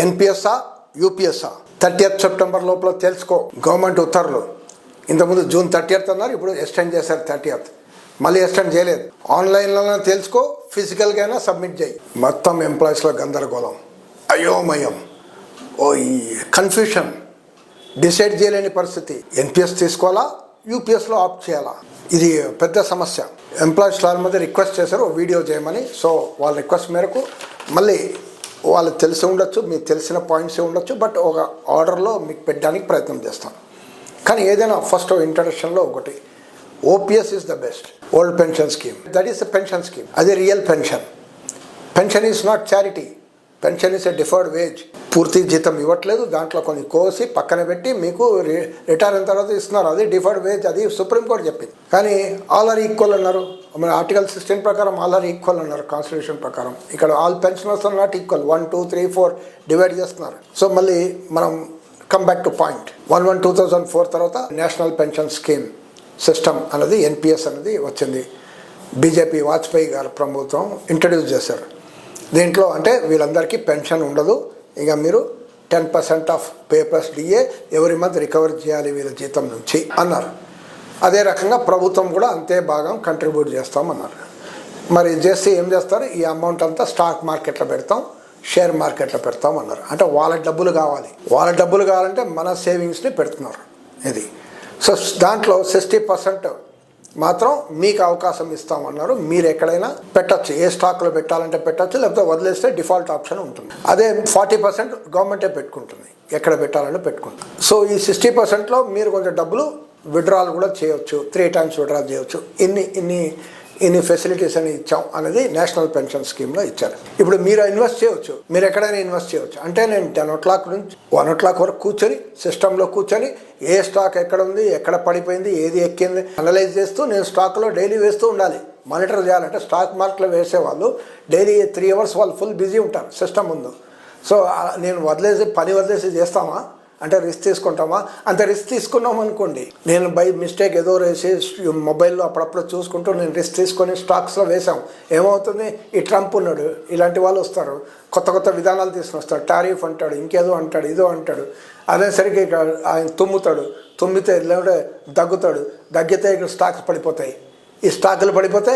ఎన్పిఎస్ఆ యూపీఎస్ఆ 30th September లోపల తెలుసుకో. Government ఉత్తర్వులు ఇంతకుముందు June 30th అన్నారు, ఇప్పుడు ఎక్స్టెండ్ చేశారు 30th. మళ్ళీ ఎక్స్టెండ్ చేయలేదు. ఆన్లైన్లోనే తెలుసుకో, ఫిజికల్గా అయినా సబ్మిట్ చేయి. మొత్తం ఎంప్లాయీస్లో గందరగోళం, అయోమయం, ఈ కన్ఫ్యూషన్, డిసైడ్ చేయలేని పరిస్థితి. ఎన్పిఎస్ తీసుకోవాలా, యూపీఎస్లో ఆప్ట్ చేయాలా, ఇది పెద్ద సమస్య. ఎంప్లాయీస్ చాలా మంది రిక్వెస్ట్ చేశారు వీడియో చేయమని. సో వాళ్ళ రిక్వెస్ట్ మేరకు మళ్ళీ వాళ్ళకి తెలిసి ఉండొచ్చు, మీకు తెలిసిన పాయింట్సే ఉండొచ్చు, బట్ ఒక ఆర్డర్లో మీకు పెట్టడానికి ప్రయత్నం చేస్తాను. కానీ ఏదైనా ఫస్ట్ ఇంట్రడక్షన్లో ఒకటి, OPS is the best. Old pension scheme, that is the pension scheme. అది real pension. Pension is not charity. Pension is a deferred wage. పూర్తి జీతం ఇవ్వట్లేదు, దాంట్లో కొన్ని కోసి పక్కన పెట్టి మీకు రిటైర్ అయిన తర్వాత ఇస్తున్నారు. అది డిఫర్డ్ వేజ్, అది సుప్రీంకోర్టు చెప్పింది. కానీ ఆల్ ఆర్ ఈక్వల్ అన్నారు. మన ఆర్టికల్ 16 ప్రకారం ఆల్ ఆర్ ఈక్వల్ అన్నారు, కాన్స్టిట్యూషన్ ప్రకారం. ఇక్కడ all pensioners are not equal, 1, 2, 3, 4 divide చేస్తున్నారు. సో మళ్ళీ మనం కమ్ బ్యాక్ టు పాయింట్. 1/1/2004 తర్వాత నేషనల్ పెన్షన్ స్కీమ్ సిస్టమ్ అనేది ఎన్పిఎస్ అనేది వచ్చింది. బీజేపీ వాజ్పేయి గారు ప్రభుత్వం ఇంట్రడ్యూస్ చేశారు. దీంట్లో అంటే వీళ్ళందరికీ పెన్షన్ ఉండదు, ఇక మీరు 10% ఆఫ్ పేపర్స్ డిఏ ఎవరి మంత్ రికవర్ చేయాలి వీళ్ళ జీతం నుంచి అన్నారు. అదే రకంగా ప్రభుత్వం కూడా అంతే భాగం కంట్రిబ్యూట్ చేస్తామన్నారు. మరి చేస్తే ఏం చేస్తారు, ఈ అమౌంట్ అంతా స్టాక్ మార్కెట్లో పెడతాం, షేర్ మార్కెట్లో పెడతాం అన్నారు. అంటే వాళ్ళ డబ్బులు కావాలి, వాళ్ళ డబ్బులు కావాలంటే మన సేవింగ్స్ని పెడుతున్నారు. ఇది సో దాంట్లో 60% మాత్రం మీకు అవకాశం ఇస్తామన్నారు. మీరు ఎక్కడైనా పెట్టచ్చు, ఏ స్టాక్లో పెట్టాలంటే పెట్టచ్చు, లేకపోతే వదిలేస్తే డిఫాల్ట్ ఆప్షన్ ఉంటుంది. అదే 40% గవర్నమెంటే పెట్టుకుంటుంది, ఎక్కడ పెట్టాలంటే పెట్టుకుంటుంది. సో ఈ 60%లో మీరు కొంచెం డబ్బులు విడ్రాల్ కూడా చేయవచ్చు, 3 times విడ్రా చేయవచ్చు. ఇన్ని ఫెసిలిటీస్ అని ఇచ్చాం అనేది నేషనల్ పెన్షన్ స్కీమ్లో ఇచ్చారు. ఇప్పుడు మీరు ఇన్వెస్ట్ చేయవచ్చు, మీరు ఎక్కడైనా ఇన్వెస్ట్ చేయవచ్చు. అంటే నేను 10 o'clock నుంచి 1 o'clock వరకు కూర్చొని సిస్టంలో కూర్చొని ఏ స్టాక్ ఎక్కడ ఉంది, ఎక్కడ పడిపోయింది, ఏది ఎక్కింది అనలైజ్ చేస్తూ నేను స్టాక్లో డైలీ వేస్తూ ఉండాలి. మానిటర్ చేయాలంటే స్టాక్ మార్కెట్లో వేసేవాళ్ళు డైలీ 3 hours వాళ్ళు ఫుల్ బిజీ ఉంటారు సిస్టమ్ ముందు. సో నేను పని వదిలేసి చేస్తామా అంటే రిస్క్ తీసుకుంటామా? అంత రిస్క్ తీసుకున్నాం అనుకోండి, నేను బై మిస్టేక్ ఏదో వేసి మొబైల్లో అప్పుడప్పుడు చూసుకుంటూ నేను రిస్క్ తీసుకొని స్టాక్స్లో వేసాం, ఏమవుతుంది, ఈ ట్రంప్ ఉన్నాడు, ఇలాంటి వాళ్ళు వస్తారు, కొత్త విధానాలు తీసుకుని వస్తారు, టారిఫ్ అంటాడు, ఇంకేదో అంటాడు, ఇదో అంటాడు. అదేసరికి ఆయన తుమ్మితే లేదంటే దగ్గితే ఇక్కడ స్టాక్స్ పడిపోతాయి. ఈ స్టాకులు పడిపోతే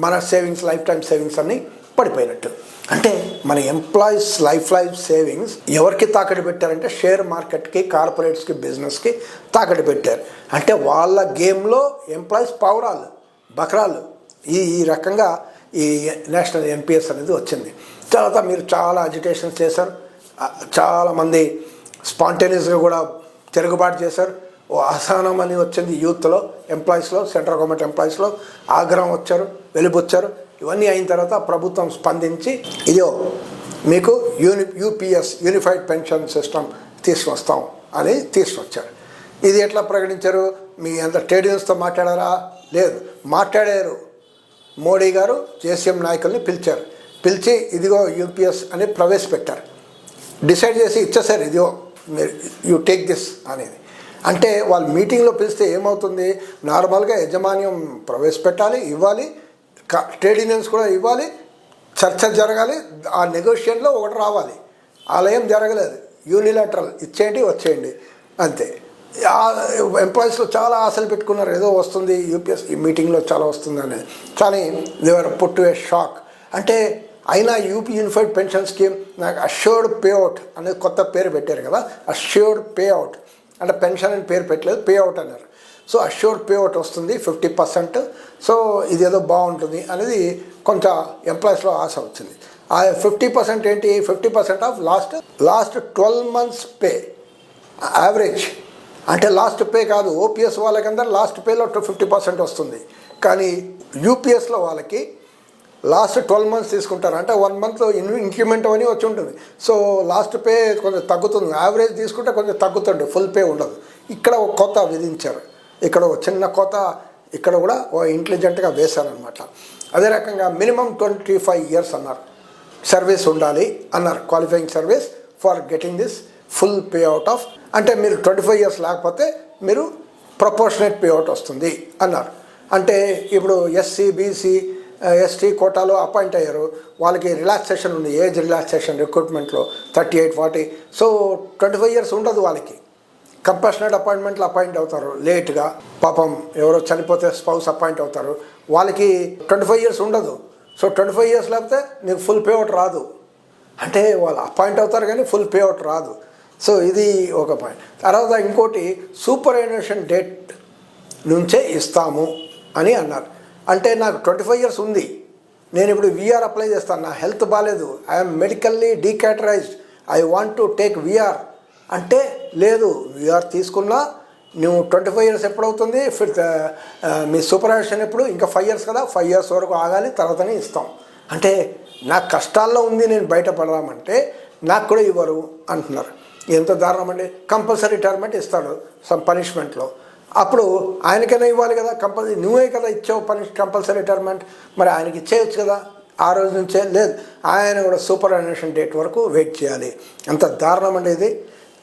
మన సేవింగ్స్, లైఫ్ టైం సేవింగ్స్ అన్నీ పడిపోయినట్టు. అంటే మన ఎంప్లాయీస్ లైఫ్ సేవింగ్స్ ఎవరికి తాకట్టు పెట్టారంటే షేర్ మార్కెట్కి, కార్పొరేట్స్కి, బిజినెస్కి తాకట్టు పెట్టారు. అంటే వాళ్ళ గేమ్లో ఎంప్లాయీస్ పావురాలు, బకరాలు. ఈ రకంగా ఈ నేషనల్ ఎన్పిఎస్ అనేది వచ్చింది. తర్వాత మీరు చాలా అజిటేషన్స్ చేశారు, చాలామంది స్పాంటేనియస్గా కూడా తిరుగుబాటు చేశారు. ఓ అసహనం అని వచ్చింది యూత్లో, ఎంప్లాయీస్లో, సెంట్రల్ గవర్నమెంట్ ఎంప్లాయీస్లో ఆగ్రహం వచ్చారు, వెలిబొచ్చారు. ఇవన్నీ అయిన తర్వాత ప్రభుత్వం స్పందించి ఇదో మీకు యూపీఎస్ యూనిఫైడ్ పెన్షన్ సిస్టమ్ తీసుకొస్తాం అని తీసుకొచ్చారు. ఇది ఎట్లా ప్రకటించారు? మీ అంత ట్రేడ్ యూనియన్స్తో మాట్లాడారా? లేదు, మాట్లాడారు. మోడీ గారు జేసీఎం నాయకుల్ని పిలిచి ఇదిగో యూపీఎస్ అని ప్రవేశపెట్టారు. డిసైడ్ చేసి ఇచ్చేసారు, ఇదిగో మీరు యూ టేక్ దిస్ అనేది. అంటే వాళ్ళు మీటింగ్లో పిలిస్తే ఏమవుతుంది, నార్మల్గా యజమాన్యం ప్రవేశపెట్టాలి, ఇవ్వాలి, ట్రేడ్ యూనియన్స్ కూడా ఇవ్వాలి, చర్చ జరగాలి, ఆ నెగోషియేషన్లో ఒకటి రావాలి. అలా ఏం జరగలేదు, యూనిలాటరల్ ఇచ్చేయండి వచ్చేయండి అంతే. ఎంప్లాయీస్లో చాలా ఆశలు పెట్టుకున్నారు, ఏదో వస్తుంది యూపీఎస్ ఈ మీటింగ్లో చాలా వస్తుంది అనేది. కానీ దేవర్ పుట్ టు ఏ షాక్. అంటే అయినా యూనిఫైడ్ పెన్షన్ స్కీమ్ నాకు అష్యూర్డ్ పేఅవుట్ అనేది కొత్త పేరు పెట్టారు కదా, అష్యూర్డ్ పేఅవుట్ అంటే పెన్షన్ అని పేరు పెట్టలేదు, పేఅవుట్ అన్నారు. సో అష్యూర్డ్ పేఅవుట్ వస్తుంది 50%. సో ఇదేదో బాగుంటుంది అనేది కొంత ఎంప్లాయీస్లో ఆశ వచ్చింది. ఆ 50% ఏంటి, 50% of last 12 months pay average. అంటే లాస్ట్ పే కాదు, ఓపీఎస్ వాళ్ళకందరూ లాస్ట్ పేలో 50% వస్తుంది. కానీ యూపీఎస్లో వాళ్ళకి లాస్ట్ 12 months తీసుకుంటారు. అంటే 1 month ఇంక్రిమెంట్ అని వచ్చి ఉంటుంది. సో లాస్ట్ పే కొంచెం తగ్గుతుంది, యావరేజ్ తీసుకుంటే కొంచెం తగ్గుతుంది, ఫుల్ పే ఉండదు. ఇక్కడ ఒక కోత విధించారు, ఇక్కడ ఒక చిన్న కోత ఇక్కడ కూడా ఇంటెలిజెంట్గా వేశారనమాట. అదే రకంగా మినిమం 25 years అన్నారు సర్వీస్ ఉండాలి అన్నారు, qualifying service for getting this full pay out of. అంటే మీరు 25 years లేకపోతే మీరు ప్రపోర్షనేట్ పే అవుట్ వస్తుంది అన్నారు. అంటే ఇప్పుడు ఎస్సీ, బీసీ, ఎస్టీ కోటాలో అపాయింట్ అయ్యారు, వాళ్ళకి రిలాక్సేషన్ ఉంది, ఏజ్ రిలాక్సేషన్ రిక్రూట్మెంట్లో 38, 40. సో 25 years ఉండదు వాళ్ళకి. కంపాషనేట్ అపాయింట్మెంట్లో అపాయింట్ అవుతారు లేట్గా. పాపం ఎవరో చనిపోతే స్పౌస్ అపాయింట్ అవుతారు, వాళ్ళకి 25 years ఉండదు. సో 25 years లేకపోతే నీకు ఫుల్ పే అవుట్ రాదు. అంటే వాళ్ళు అపాయింట్ అవుతారు కానీ ఫుల్ పే అవుట్ రాదు. సో ఇది ఒక పాయింట్. తర్వాత ఇంకోటి సూపర్ యాన్యుయేషన్ డేట్ నుంచే ఇస్తాము అని అన్నారు. అంటే నాకు 25 years ఉంది, నేను ఇప్పుడు విఆర్ అప్లై చేస్తాను, నా హెల్త్ బాగాలేదు, I'm medically decategorised, I want to take VR అంటే లేదు, విఆర్ తీసుకున్నా నువ్వు 25 years ఎప్పుడవుతుంది, మీ సూపర్ యాన్యుయేషన్ ఎప్పుడు, ఇంకా 5 years కదా, 5 years వరకు ఆగాలి, తర్వాతనే ఇస్తాం. అంటే నాకు కష్టాల్లో ఉంది, నేను బయటపడదామంటే నాకు కూడా ఇవ్వరు అంటున్నారు. ఎంత దారుణం అండి. కంపల్సరీ రిటైర్మెంట్ ఇస్తాడు సమ్ పనిష్మెంట్లో, అప్పుడు ఆయనకైనా ఇవ్వాలి కదా, కంపల్సరీ నువ్వే కదా ఇచ్చావు కంపల్సరీ రిటైర్మెంట్, మరి ఆయనకి ఇచ్చేయచ్చు కదా. ఆ రోజు నుంచే లేదు, ఆయన కూడా సూపర్ యాన్యుయేషన్ డేట్ వరకు వెయిట్ చేయాలి. అంత దారుణం అండి ఇది.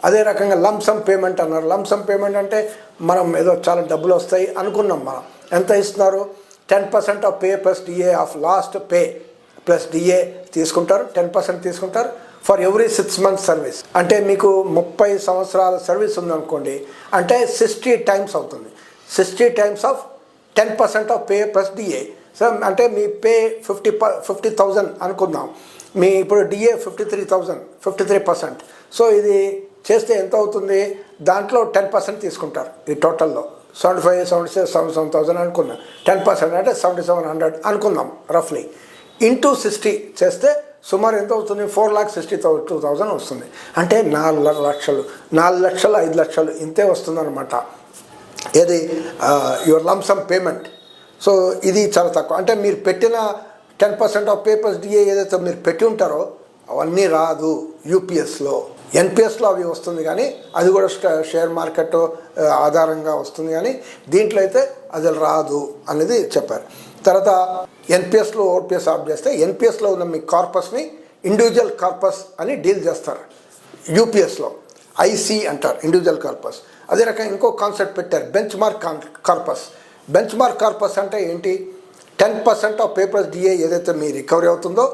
అదే రకంగా లంసమ్ పేమెంట్ అన్నారు. లంసమ్ పేమెంట్ అంటే మనం ఏదో చాలా డబ్బులు వస్తాయి అనుకున్నాం. మనం ఎంత ఇస్తున్నారు, 10% of pay plus DA of last pay plus DA తీసుకుంటారు, 10% తీసుకుంటారు ఫర్ ఎవ్రీ 6 months సర్వీస్. అంటే మీకు 30 సంవత్సరాల సర్వీస్ ఉందనుకోండి, అంటే 60 times అవుతుంది. 60 times of 10% of pay plus DA. So అంటే మీ పే 50,000 అనుకుందాం, మీ ఇప్పుడు డిఏ 53,000, 53%. సో ఇది చేస్తే ఎంత అవుతుంది, దాంట్లో 10% తీసుకుంటారు ఈ టోటల్లో. 75, 76, 77,000 అనుకున్నాం, 10% అంటే 7,700 అనుకుందాం రఫ్లీ. ఇంటూ 60 చేస్తే సుమారు ఎంత అవుతుంది, 4,62,000 వస్తుంది. అంటే 4 లక్షలు, 4 లక్షలు, 5 లక్షలు ఇంతే వస్తుందన్నమాట. ఏది యువర్ లంసమ్ పేమెంట్. సో ఇది చాలా తక్కువ. అంటే మీరు పెట్టిన 10% ఆఫ్ పేపర్స్ డిఏ ఏదైతే మీరు పెట్టి ఉంటారో అవన్నీ రాదు యూపీఎస్లో. ఎన్పిఎస్లో అవి వస్తుంది, కానీ అది కూడా షేర్ మార్కెట్ ఆధారంగా వస్తుంది, కానీ దీంట్లో అయితే అది రాదు అనేది చెప్పారు. తర్వాత ఎన్పిఎస్లో ఓపీఎస్ ఆఫ్ చేస్తే ఎన్పిఎస్లో ఉన్న మీ కార్పస్ని ఇండివిజువల్ కార్పస్ అని డీల్ చేస్తారు. యూపీఎస్లో ఐసీ అంటారు, ఇండివిజువల్ కార్పస్. అదే రకంగా ఇంకో కాన్సెప్ట్ పెట్టారు, bench mark corpus. Bench mark corpus అంటే ఏంటి, 10% ఆఫ్ పేపర్స్ డిఏ ఏదైతే మీ రికవరీ అవుతుందో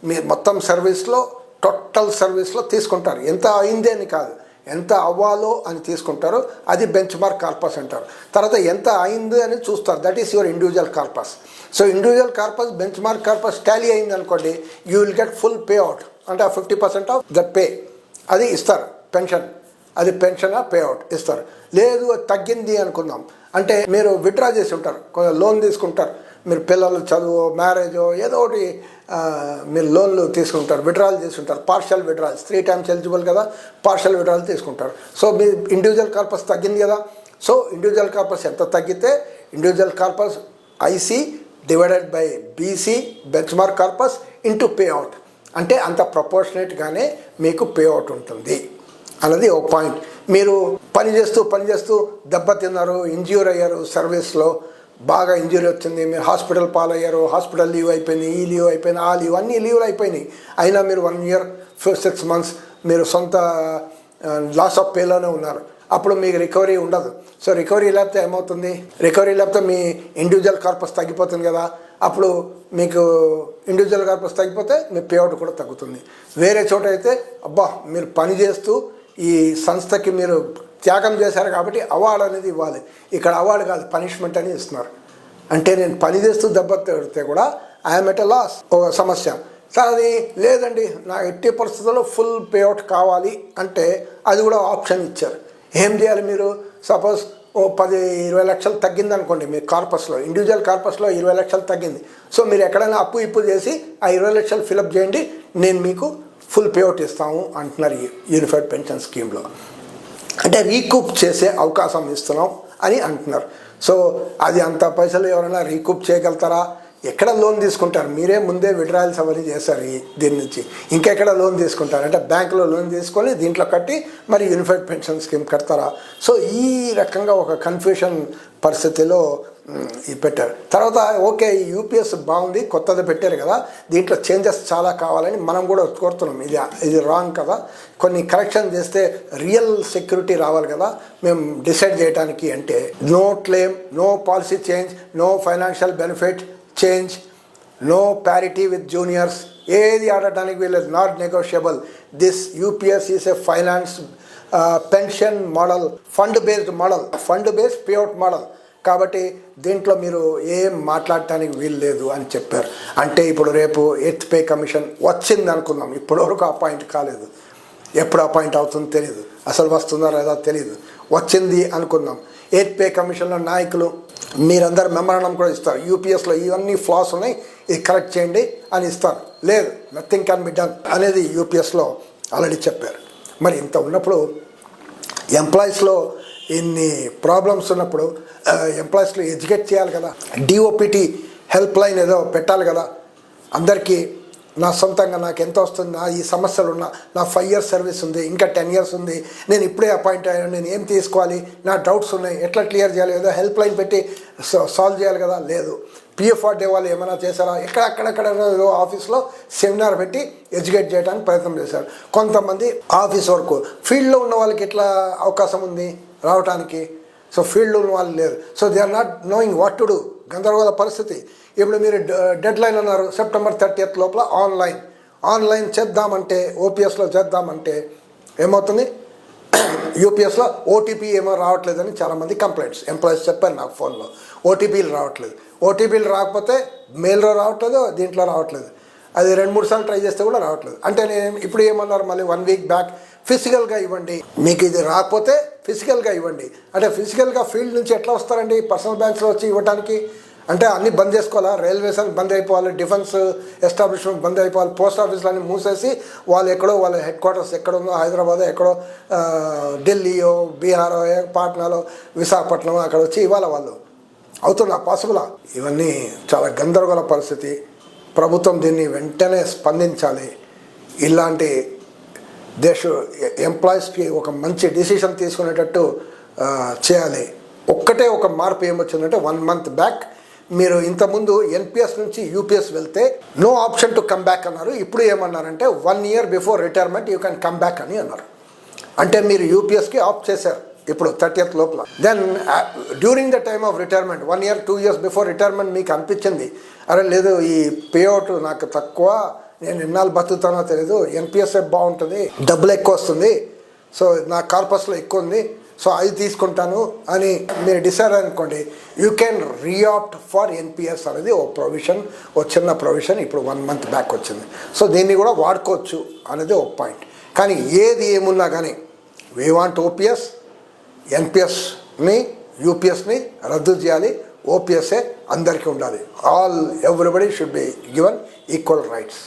మీ మొత్తం సర్వీస్లో, టోటల్ సర్వీస్లో తీసుకుంటారు. ఎంత అయింది అని కాదు, ఎంత అవ్వాలో అని తీసుకుంటారు, అది బెంచ్ మార్క్ కార్పస్ అంటారు. తర్వాత ఎంత అయింది అని చూస్తారు, that is your individual corpus. So individual corpus bench mark corpus Tally అయింది అనుకోండి, you will get full pay out. అంటే 50% ఆఫ్ దట్ పే అది ఇస్తారు, పెన్షన్. అది పెన్షన్ పే అవుట్ ఇస్తారు. లేదు తగ్గింది అనుకుందాం, అంటే మీరు విత్డ్రా చేసి ఉంటారు, కొంచెం లోన్ తీసుకుంటారు, మీరు పిల్లలు చదువు, మ్యారేజో ఏదో ఒకటి మీరు లోన్లు తీసుకుంటారు, విత్డ్రాల్ చేసుకుంటారు, పార్షల్ విత్డ్రాల్స్ 3 times ఎలిజిబుల్ కదా, పార్షల్ విత్డ్రాల్ తీసుకుంటారు. సో మీ ఇండివిజువల్ కార్పస్ తగ్గింది కదా. సో ఇండివిజువల్ కార్పస్ ఎంత తగ్గితే individual corpus IC divided by BC benchmark corpus into payout, అంటే అంత ప్రపోర్షనేట్గానే మీకు పే అవుట్ ఉంటుంది అన్నది ఒక పాయింట్. మీరు పని చేస్తూ దెబ్బతిన్నారు, ఇంజ్యూర్ అయ్యారు, సర్వీస్లో బాగా ఇంజ్యూరీ వచ్చింది, మీరు హాస్పిటల్ పాలయ్యారు, హాస్పిటల్ లీవ్ అయిపోయింది, ఈ లీవ్ అయిపోయింది, ఆ లీవ్, అన్ని లీవ్లు అయిపోయినాయి, అయినా మీరు 1 year 6 months మీరు సొంత లాస్ ఆఫ్ పేలోనే ఉన్నారు. అప్పుడు మీకు రికవరీ ఉండదు. సో రికవరీ లేకపోతే ఏమవుతుంది, రికవరీ లేకపోతే మీ ఇండివిజువల్ కార్పస్ తగ్గిపోతుంది కదా. అప్పుడు మీకు ఇండివిజువల్ కార్పస్ తగ్గిపోతే మీ పేఅవుట్ కూడా తగ్గుతుంది. వేరే చోట అయితే అబ్బా మీరు పని చేస్తూ ఈ సంస్థకి మీరు త్యాగం చేశారు కాబట్టి అవార్డు అనేది ఇవ్వాలి, ఇక్కడ అవార్డు కాదు పనిష్మెంట్ అని ఇస్తున్నారు. అంటే నేను పని చేస్తూ దెబ్బ తిడితే కూడా ఐఎమ్ ఎట్ ఎ లాస్, ఒక సమస్య. అది లేదండి నా ఎట్టి పరిస్థితుల్లో ఫుల్ పేఅవుట్ కావాలి అంటే అది కూడా ఆప్షన్ ఇచ్చారు. ఏం చేయాలి మీరు, సపోజ్ ఓ 10-20 లక్షలు తగ్గింది అనుకోండి మీ కార్పస్లో, ఇండివిజువల్ కార్పస్లో 20 లక్షలు తగ్గింది. సో మీరు ఎక్కడైనా అప్పు చేసి ఆ 20 లక్షలు ఫిలప్ చేయండి, నేను మీకు ఫుల్ పేఅవుట్ ఇస్తాము అంటున్నారు ఈ యూనిఫైడ్ పెన్షన్ స్కీమ్లో. అంటే రీకూప్ చేసే అవకాశం ఇస్తున్నాం అని అంటున్నారు. సో అది అంత పైసలు ఎవరైనా రీకూప్ చేయగలుగుతారా? ఎక్కడ లోన్ తీసుకుంటారు? మీరే ముందే విడ్రాయల్స్ అవన్నీ చేశారు దీని నుంచి, ఇంకెక్కడ లోన్ తీసుకుంటారు? అంటే బ్యాంకులో లోన్ తీసుకొని దీంట్లో కట్టి మరి యూనిఫైడ్ పెన్షన్ స్కీమ్ కడతారా? సో ఈ రకంగా ఒక కన్ఫ్యూషన్ పరిస్థితిలో పెట్టారు. తర్వాత ఓకే యూపీఎస్ బాగుంది, కొత్తది పెట్టారు కదా, దీంట్లో చేంజెస్ చాలా కావాలని మనం కూడా కోరుతున్నాం. ఇది రాంగ్ కదా, కొన్ని కరెక్షన్ చేస్తే రియల్ సెక్యూరిటీ రావాలి కదా మేము డిసైడ్ చేయడానికి. అంటే no claim, no policy change, no financial benefit change, no parity with juniors, ఏది ఆడటానికి వీళ్ళది, not negotiable. This UPS is a finance pension model, fund based payout model. కాబట్టి దీంట్లో మీరు ఏం మాట్లాడటానికి వీలు లేదు అని చెప్పారు. అంటే ఇప్పుడు రేపు ఎయిత్ పే కమిషన్ వచ్చింది అనుకుందాం, ఇప్పటివరకు అపాయింట్ కాలేదు, ఎప్పుడు అపాయింట్ అవుతుందో తెలియదు, అసలు వస్తుందో లేదా తెలియదు, వచ్చింది అనుకుందాం. ఎయిత్ పే కమిషన్లో నాయకులు మీరందరూ మెమరాండం కూడా ఇస్తారు, యూపీఎస్లో ఇవన్నీ ఫ్లాస్ ఉన్నాయి, ఇది కరెక్ట్ చేయండి అని ఇస్తారు. లేదు, నథింగ్ క్యాన్ బి డన్ అనేది యూపీఎస్లో ఆల్రెడీ చెప్పారు. మరి ఇంత ఉన్నప్పుడు ఎంప్లాయీస్లో ఇన్ని ప్రాబ్లమ్స్ ఉన్నప్పుడు ఎంప్లాయీస్లో ఎడ్యుకేట్ చేయాలి కదా, డిఓపిటి హెల్ప్ లైన్ ఏదో పెట్టాలి కదా అందరికీ. నా సొంతంగా నాకు ఎంత వస్తుంది, నా ఈ సమస్యలు ఉన్నా, నా 5 years సర్వీస్ ఉంది, ఇంకా 10 years ఉంది, నేను ఇప్పుడే అపాయింట్ అయ్యాను, నేను ఏం తీసుకోవాలి, నా డౌట్స్ ఉన్నాయి, ఎట్లా క్లియర్ చేయాలి, ఏదో హెల్ప్ లైన్ పెట్టి సాల్వ్ చేయాలి కదా. లేదు, పిఎఫ్ఆర్డే వాళ్ళు ఏమైనా చేశారా, ఎక్కడెక్కడ ఏదో ఆఫీస్లో సెమినార్ పెట్టి ఎడ్యుకేట్ చేయడానికి ప్రయత్నం చేశారు. కొంతమంది ఆఫీస్ వర్క్ ఫీల్డ్లో ఉన్న వాళ్ళకి ఎట్లా అవకాశం ఉంది రావడానికి, సో ఫీల్డ్లో ఉన్న వాళ్ళు లేరు, so they are not knowing what to do. గందరగోళ పరిస్థితి. ఇప్పుడు మీరు డెడ్ లైన్ అన్నారు, September 30th లోపల ఆన్లైన్ చేద్దామంటే, ఓపీఎస్లో చేద్దామంటే ఏమవుతుంది, యూపీఎస్లో ఓటీపీ ఏమో రావట్లేదని చాలామంది కంప్లైంట్స్ ఎంప్లాయీస్ చెప్పారు నాకు ఫోన్లో. ఓటీపీలు రావట్లేదు, ఓటీపీలు రాకపోతే మెయిల్లో రావట్లేదు, దీంట్లో రావట్లేదు, అది 2-3 సార్లు ట్రై చేస్తే కూడా రావట్లేదు. అంటే నేను ఇప్పుడు ఏమన్నారు, మళ్ళీ 1 week బ్యాక్ ఫిజికల్గా ఇవ్వండి, మీకు ఇది రాకపోతే ఫిజికల్గా ఇవ్వండి. అంటే ఫిజికల్గా ఫీల్డ్ నుంచి ఎట్లా వస్తారండి పర్సనల్ బ్యాంక్స్లో వచ్చి ఇవ్వడానికి? అంటే అన్నీ బంద్ చేసుకోవాలా, రైల్వేస్ అని బంద్ అయిపోవాలి, డిఫెన్స్ ఎస్టాబ్లిష్మెంట్ బంద్ అయిపోవాలి, పోస్ట్ ఆఫీసులన్నీ మూసేసి వాళ్ళు ఎక్కడో వాళ్ళ హెడ్ క్వార్టర్స్ ఎక్కడుందో హైదరాబాద్, ఎక్కడో ఢిల్లీయో, బీహారో, పాట్నాలో, విశాఖపట్నం అక్కడ వచ్చి ఇవాళ వాళ్ళు అవుతుందా పాసిబులా? ఇవన్నీ చాలా గందరగోళ పరిస్థితి. ప్రభుత్వం దీన్ని వెంటనే స్పందించాలి. ఇలాంటి ఎంప్లాయీస్కి ఒక మంచి డిసిషన్ తీసుకునేటట్టు చేయాలి. ఒక్కటే ఒక మార్పు ఏమొచ్చిందంటే 1 month బ్యాక్ మీరు ఇంతకుముందు ఎన్పిఎస్ నుంచి యూపీఎస్ వెళ్తే no option to come back అన్నారు. ఇప్పుడు ఏమన్నారంటే 1 year before retirement you can come back అని అన్నారు. అంటే మీరు యూపీఎస్కి ఆప్ట్ చేశారు ఇప్పుడు 30th లోపల. Then during the time of retirement 1 year 2 years before retirement మీకు అనిపించింది, అరే లేదు ఈ పేఅవుట్ నాకు తక్కువ, నేను ఎన్నాళ్ళు బతుకుతానో తెలియదు, ఎన్పిఎస్ఏ బాగుంటుంది, డబ్బులు ఎక్కువ వస్తుంది, సో నా కార్పస్లో ఎక్కువ ఉంది, సో అది తీసుకుంటాను అని మీరు డిసైడ్ అనుకోండి, యూ కెన్ రీఆప్ట్ ఫర్ ఎన్పిఎస్ అనేది ఓ ప్రొవిజన్, ఓ చిన్న ప్రొవిజన్ ఇప్పుడు 1 month బ్యాక్ వచ్చింది. సో దీన్ని కూడా వాడుకోవచ్చు అనేది ఒక పాయింట్. కానీ ఏది ఏమున్నా కానీ వీ వాంట్ ఓపీఎస్, ఎన్పిఎస్ని యూపీఎస్ని రద్దు చేయాలి, ఓపీఎస్ఏ అందరికీ ఉండాలి. Everybody should be given equal rights.